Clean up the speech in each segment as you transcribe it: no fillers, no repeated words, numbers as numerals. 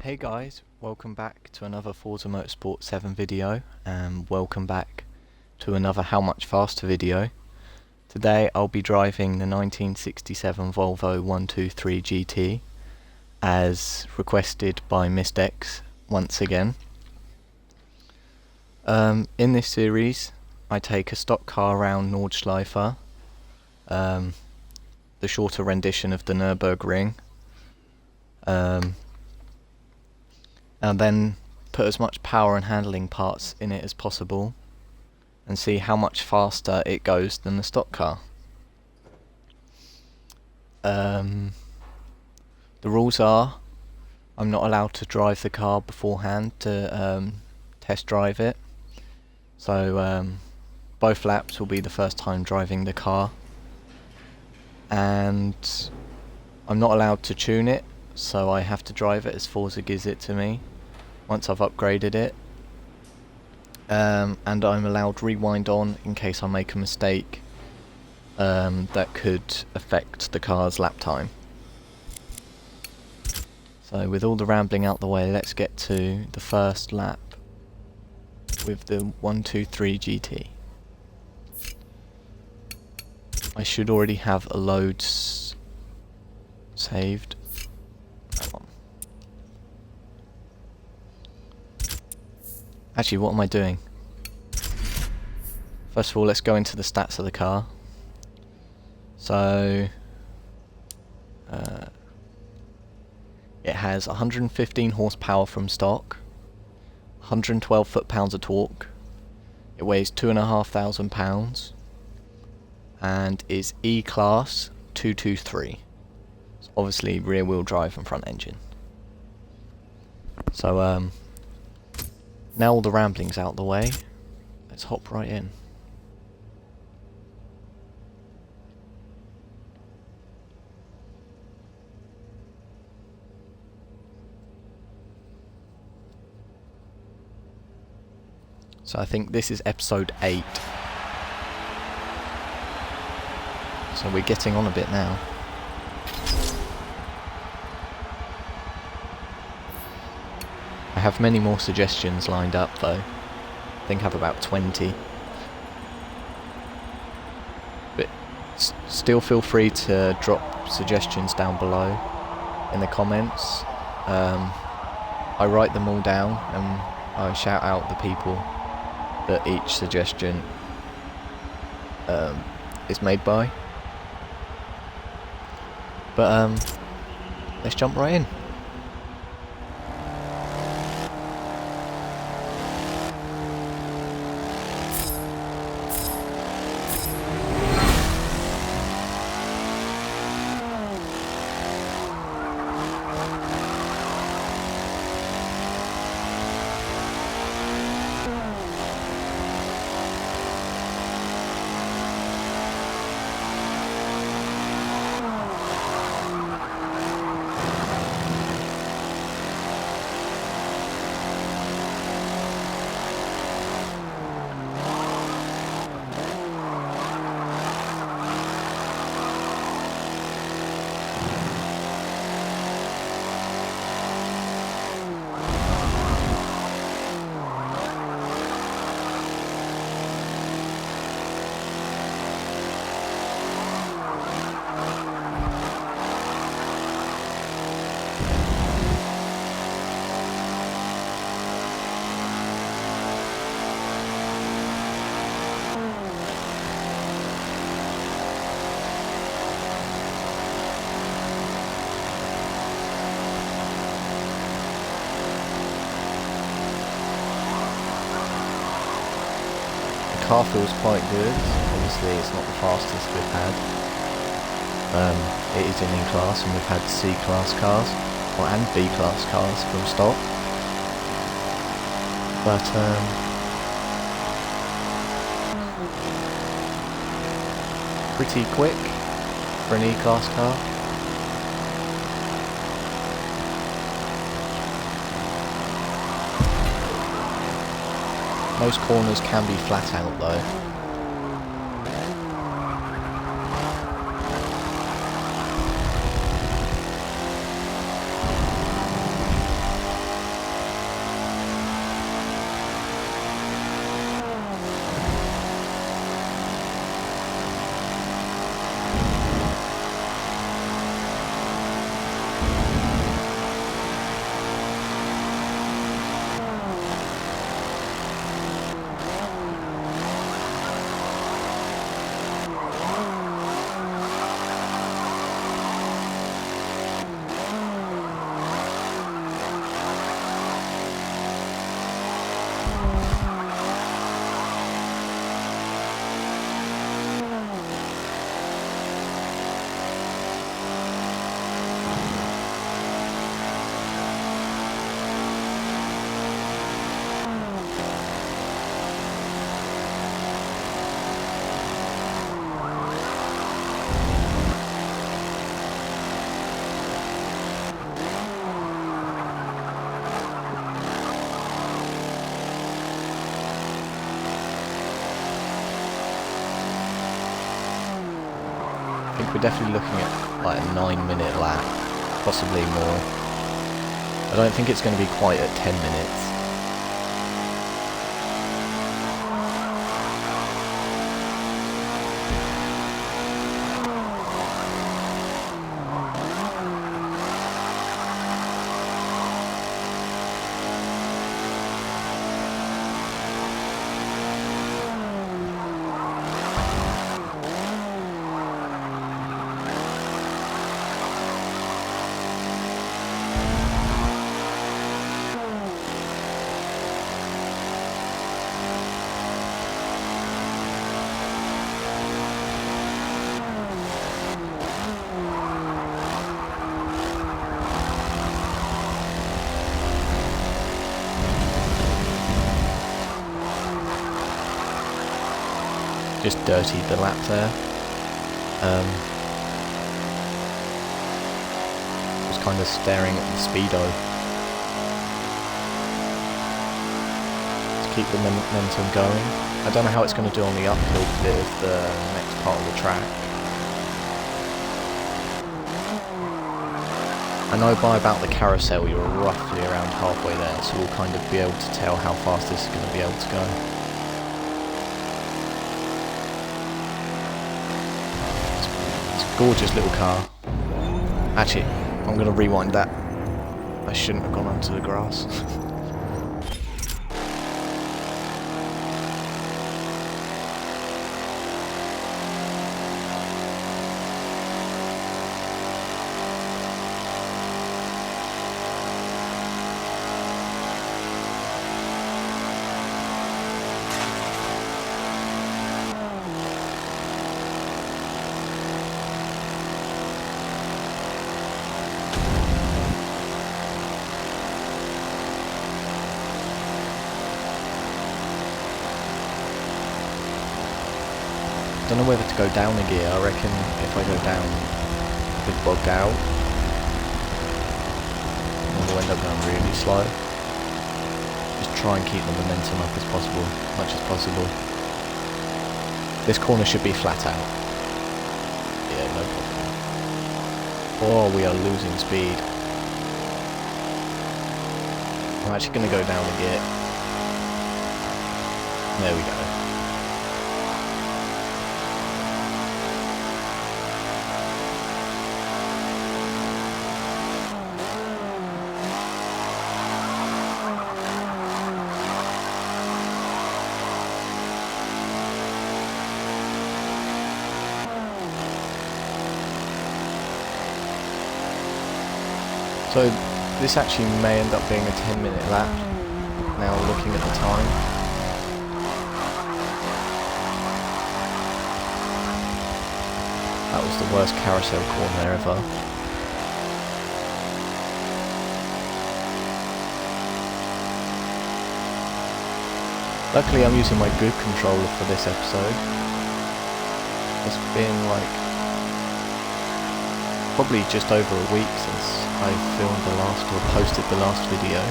Hey guys, welcome back to another Forza Motorsport 7 video, and welcome back to another How Much Faster video. Today I'll be driving the 1967 Volvo 123 GT as requested by Mistex once again. In this series I take a stock car around Nordschleife, the shorter rendition of the Nürburgring, and then put as much power and handling parts in it as possible and see how much faster it goes than the stock car. The rules are I'm not allowed to drive the car beforehand to test drive it, so both laps will be the first time driving the car, and I'm not allowed to tune it, so I have to drive it as Forza gives it to me once I've upgraded it, and I'm allowed rewind on in case I make a mistake that could affect the car's lap time. So with all the rambling out the way, let's get to the first lap with the 123 GT. I should already have a load saved. Hang on. Actually, what am I doing? First of all, let's go into the stats of the car. So it has 115 horsepower from stock, 112 foot-pounds of torque, it weighs 2,500 pounds, and is E-Class 223. It's obviously rear-wheel drive and front engine. So now all the rambling's out the way, let's hop right in. So I think this is episode 8. So we're getting on a bit now. I have many more suggestions lined up though. I think I have about 20. But still feel free to drop suggestions down below in the comments. I write them all down and I shout out the people that each suggestion is made by. But let's jump right in. The car feels quite good. Obviously it's not the fastest we've had. It is an E-Class and we've had C-Class cars, and B-Class cars from stock. But pretty quick for an E-Class car. Most corners can be flat out though. think we're definitely looking at like a 9-minute lap, possibly more. I don't think it's going to be quite at 10 minutes. Just dirtied the lap there. Was kind of staring at the speedo to keep the momentum going. I don't know how it's going to do on the uphill bit of the next part of the track. I know by about the carousel you're roughly around halfway there, so we'll kind of be able to tell how fast this is going to be able to go. Gorgeous little car. Actually, I'm going to rewind that. I shouldn't have gone onto the grass. I don't know whether to go down a gear. I reckon if I go down, I could bog out. And we'll end up going really slow. Just try and keep the momentum up as possible, much as possible. This corner should be flat out. Yeah, no problem. Oh, we are losing speed. I'm actually going to go down a gear. There we go. So this actually may end up being a 10-minute lap, now looking at the time. That was the worst carousel corner ever. Luckily I'm using my good controller for this episode. It's been like probably just over a week since I filmed the last or posted the last video.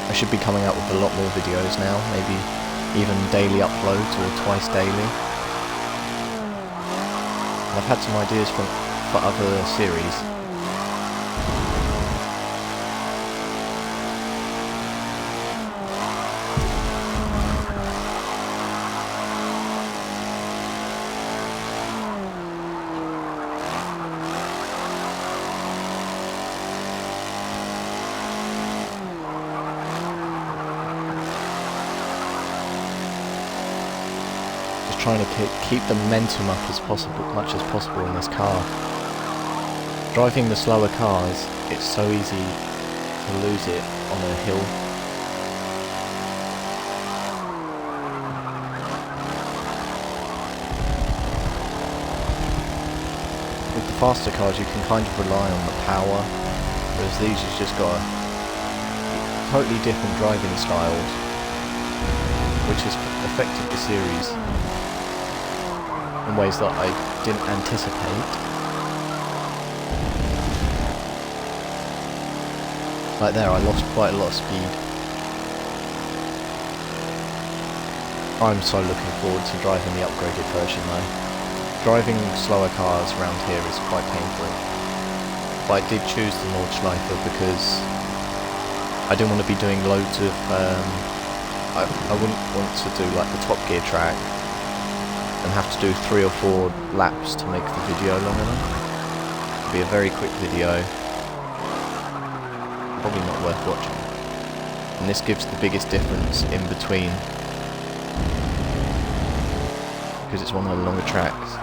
I should be coming out with a lot more videos now, maybe even daily uploads or twice daily. And I've had some ideas for other series. Trying to keep the momentum up as possible, much as possible in this car. Driving the slower cars, it's so easy to lose it on a hill. With the faster cars you can kind of rely on the power, whereas these you've just got totally different driving styles, which has affected the series in ways that I didn't anticipate. Like there, I lost quite a lot of speed. I'm so looking forward to driving the upgraded version though. Driving slower cars around here is quite painful. But I did choose the Nordschleife because I didn't want to be doing loads of, I wouldn't want to do like the Top Gear track and have to do 3 or 4 laps to make the video long enough. It'll be a very quick video, probably not worth watching. And this gives the biggest difference in between, because it's one of the longer tracks.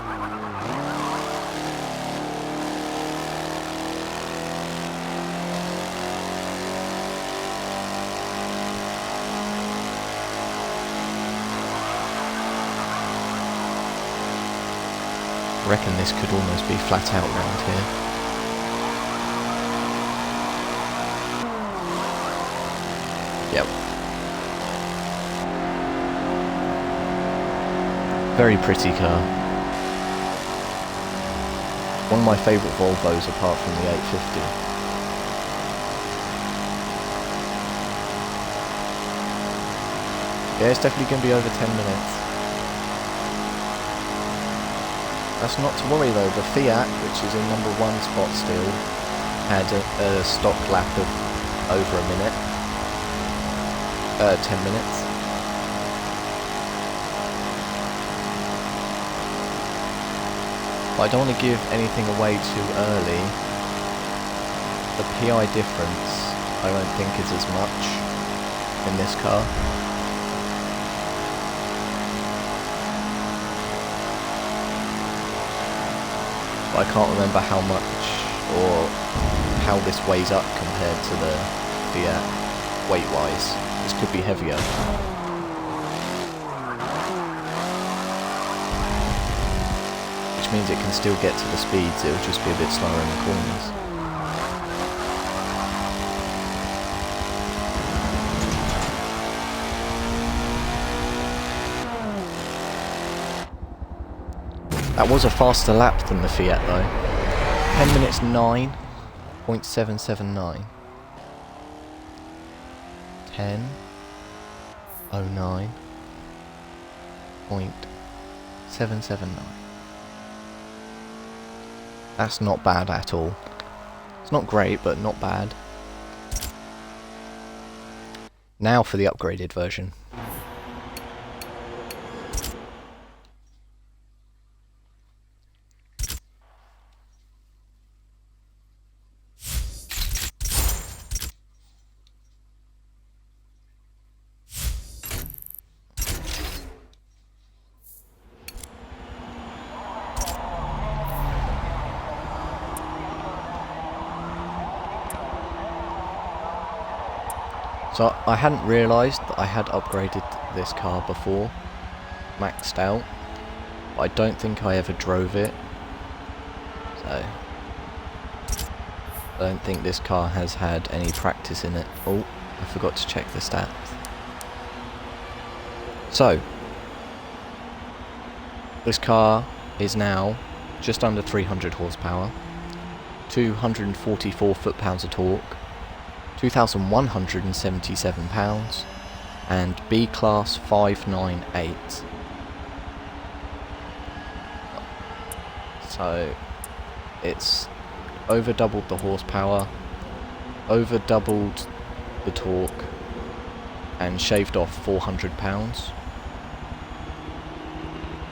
I reckon this could almost be flat out round here. Yep. Very pretty car. One of my favourite Volvos apart from the 850. Yeah, it's definitely going to be over 10 minutes. That's not to worry though, the Fiat, which is in number 1 spot still, had a stock lap of over a minute. 10 minutes. But I don't want to give anything away too early. The PI difference I don't think is as much in this car. I can't remember how much or how this weighs up compared to the Fiat weight-wise. This could be heavier. Which means it can still get to the speeds, it'll just be a bit slower in the corners. That was a faster lap than the Fiat though. 10 minutes 9.779. 10:09.779. That's not bad at all. It's not great, but not bad. Now for the upgraded version. So I hadn't realised that I had upgraded this car before, maxed out, but I don't think I ever drove it, so I don't think this car has had any practice in it. Oh, I forgot to check the stats. So, this car is now just under 300 horsepower, 244 foot-pounds of torque, 2,177 pounds, and B-Class 598. So it's over doubled the horsepower, over doubled the torque, and shaved off 400 pounds.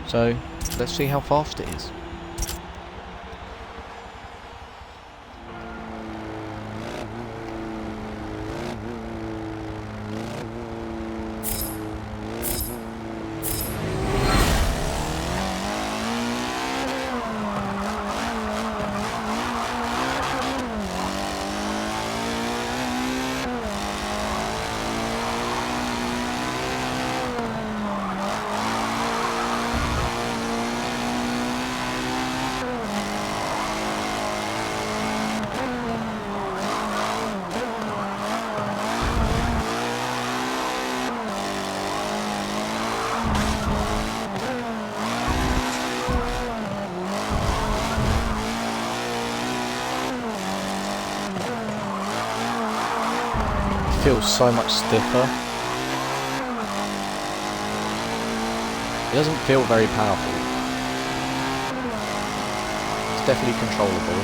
So let's see how fast it is. feels so much stiffer. It doesn't feel very powerful. It's definitely controllable.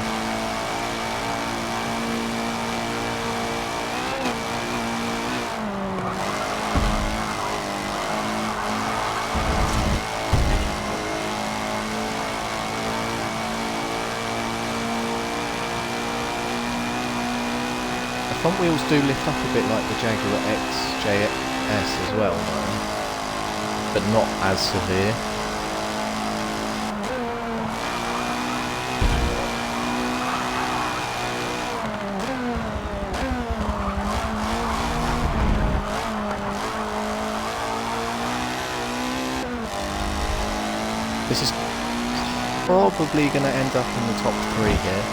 The front wheels do lift up a bit like the Jaguar XJS as well, though, but not as severe. This is probably going to end up in the top 3 here.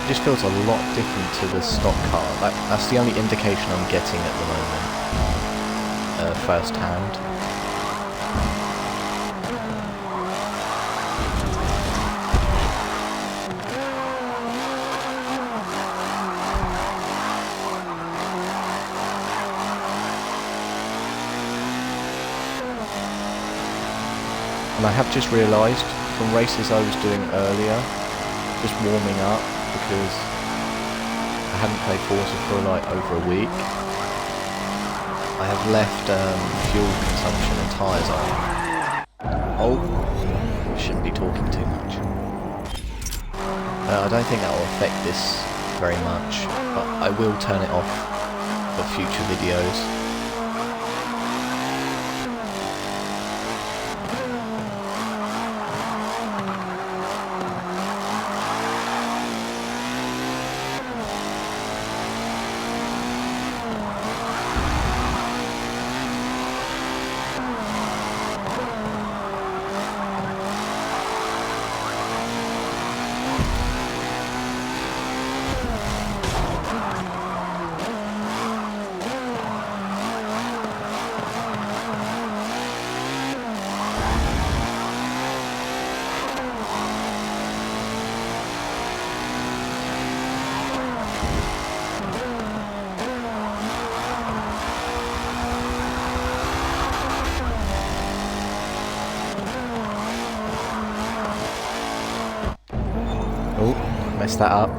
It just feels a lot different to the stock car. That's the only indication I'm getting at the moment, first hand. And I have just realised from races I was doing earlier, just warming up, because I hadn't played Forza for like over a week, I have left fuel consumption and tyres on. Oh, shouldn't be talking too much. I don't think that will affect this very much, but I will turn it off for future videos. Oh, messed that up.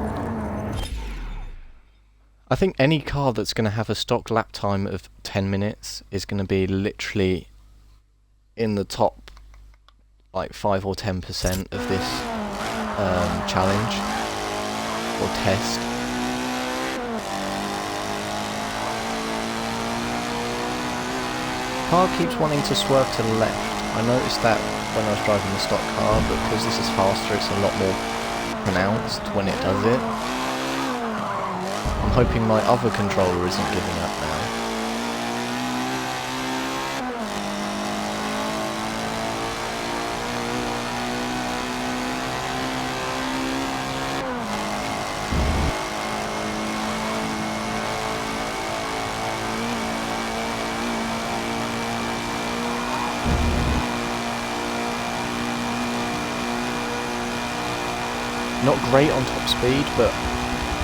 I think any car that's going to have a stock lap time of 10 minutes is going to be literally in the top like 5 or 10% of this challenge or test. Car keeps wanting to swerve to the left. I noticed that when I was driving the stock car, but because this is faster, it's a lot more pronounced when it does it. I'm hoping my other controller isn't giving up now. Not great on top speed, but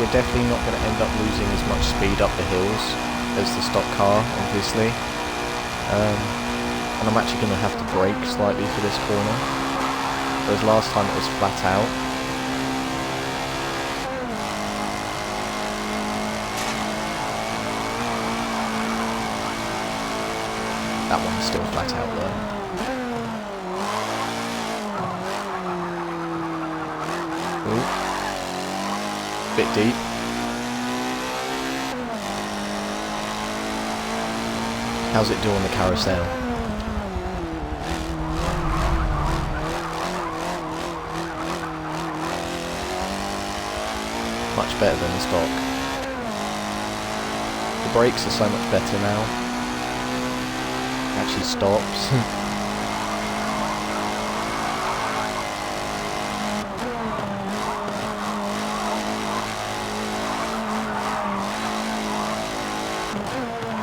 we're definitely not going to end up losing as much speed up the hills as the stock car, obviously. And I'm actually going to have to brake slightly for this corner, whereas last time it was flat out. That one's still flat out though. Bit deep. How's it do on the carousel? Much better than the stock. The brakes are so much better now. It actually stops.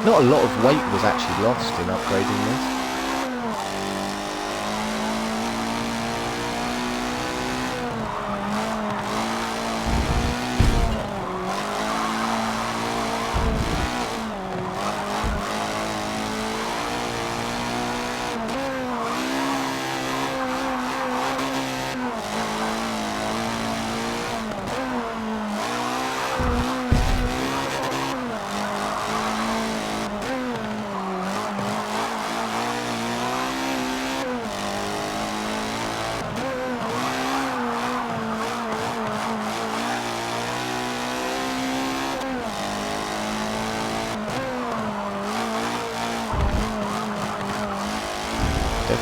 Not a lot of weight was actually lost in upgrading this.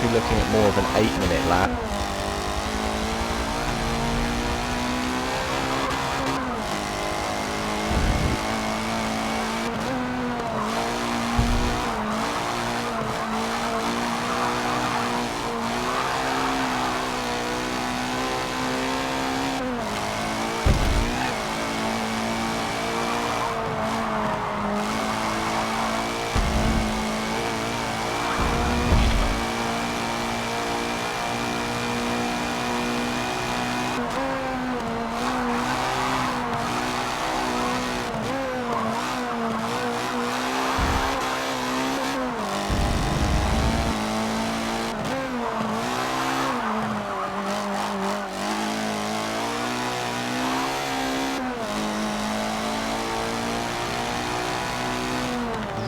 be looking at more of an 8-minute lap.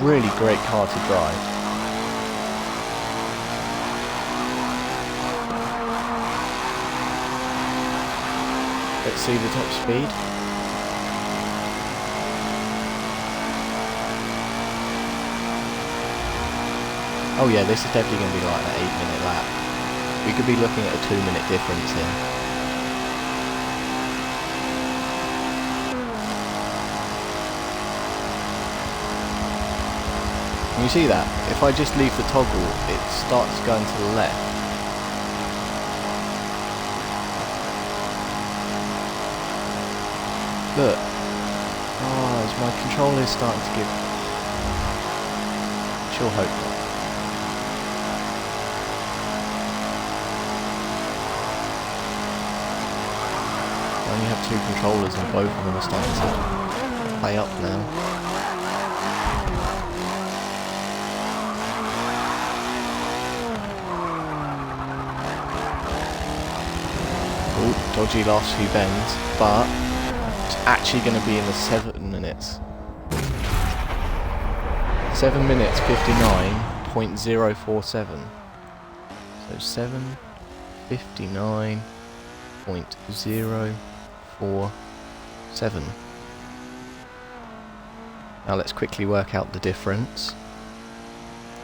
Really great car to drive. Let's see the top speed. Oh yeah, this is definitely going to be like an 8-minute lap. We could be looking at a 2-minute difference here. You see that? If I just leave the toggle, it starts going to the left. Look. Oh, as my controller is starting to give... Sure hope not. I only have 2 controllers and both of them are starting to play up now. Dodgy last few bends, but it's actually going to be in the 7 minutes. 7 minutes 59.047. So 7:59.047. Now let's quickly work out the difference.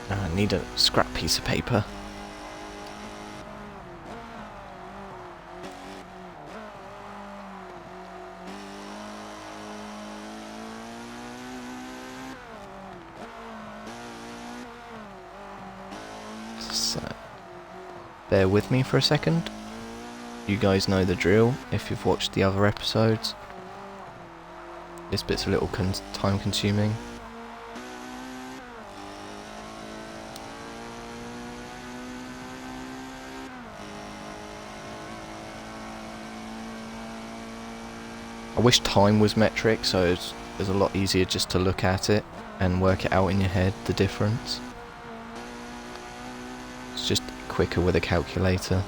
I need a scrap piece of paper. So, bear with me for a second. You guys know the drill if you've watched the other episodes. This bit's a little time consuming. I wish time was metric, so it's a lot easier just to look at it and work it out in your head, the difference. It's just quicker with a calculator.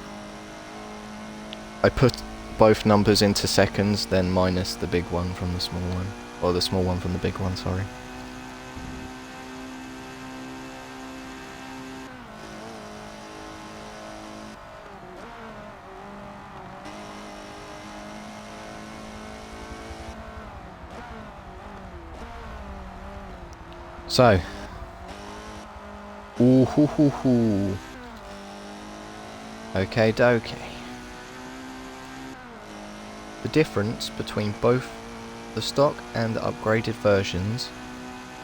I put both numbers into seconds, then minus the big one from the small one. Or the small one from the big one, sorry. So. Ooh hoo hoo hoo. Okay dokey. The difference between both the stock and the upgraded versions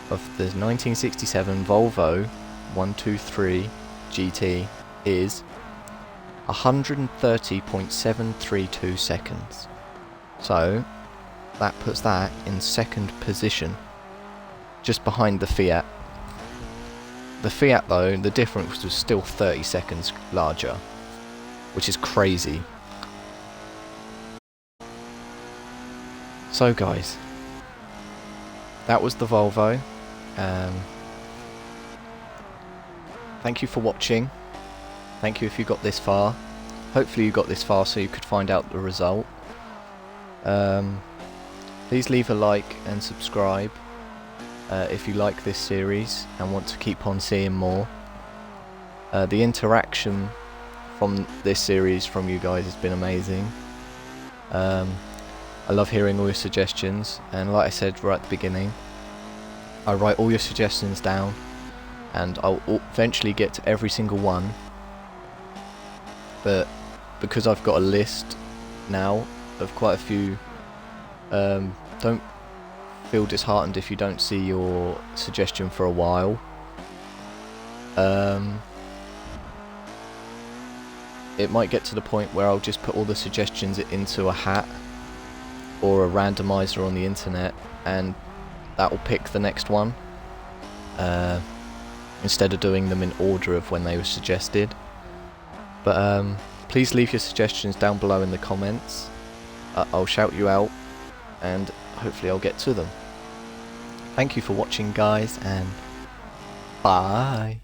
of the 1967 Volvo 123 GT is 130.732 seconds. So that puts that in second position, just behind the Fiat. The Fiat though, the difference was still 30 seconds larger, which is crazy. So guys, that was the Volvo. Thank you for watching. Thank you if you got this far. Hopefully you got this far so you could find out the result. Please leave a like and subscribe if you like this series and want to keep on seeing more. The interaction from this series from you guys has been amazing. I love hearing all your suggestions, and like I said right at the beginning, I write all your suggestions down and I'll eventually get to every single one but because I've got a list now of quite a few, don't feel disheartened if you don't see your suggestion for a while. It might get to the point where I'll just put all the suggestions into a hat or a randomizer on the internet, and that will pick the next one, instead of doing them in order of when they were suggested. But please leave your suggestions down below in the comments. I'll shout you out, and hopefully I'll get to them. Thank you for watching, guys, and bye.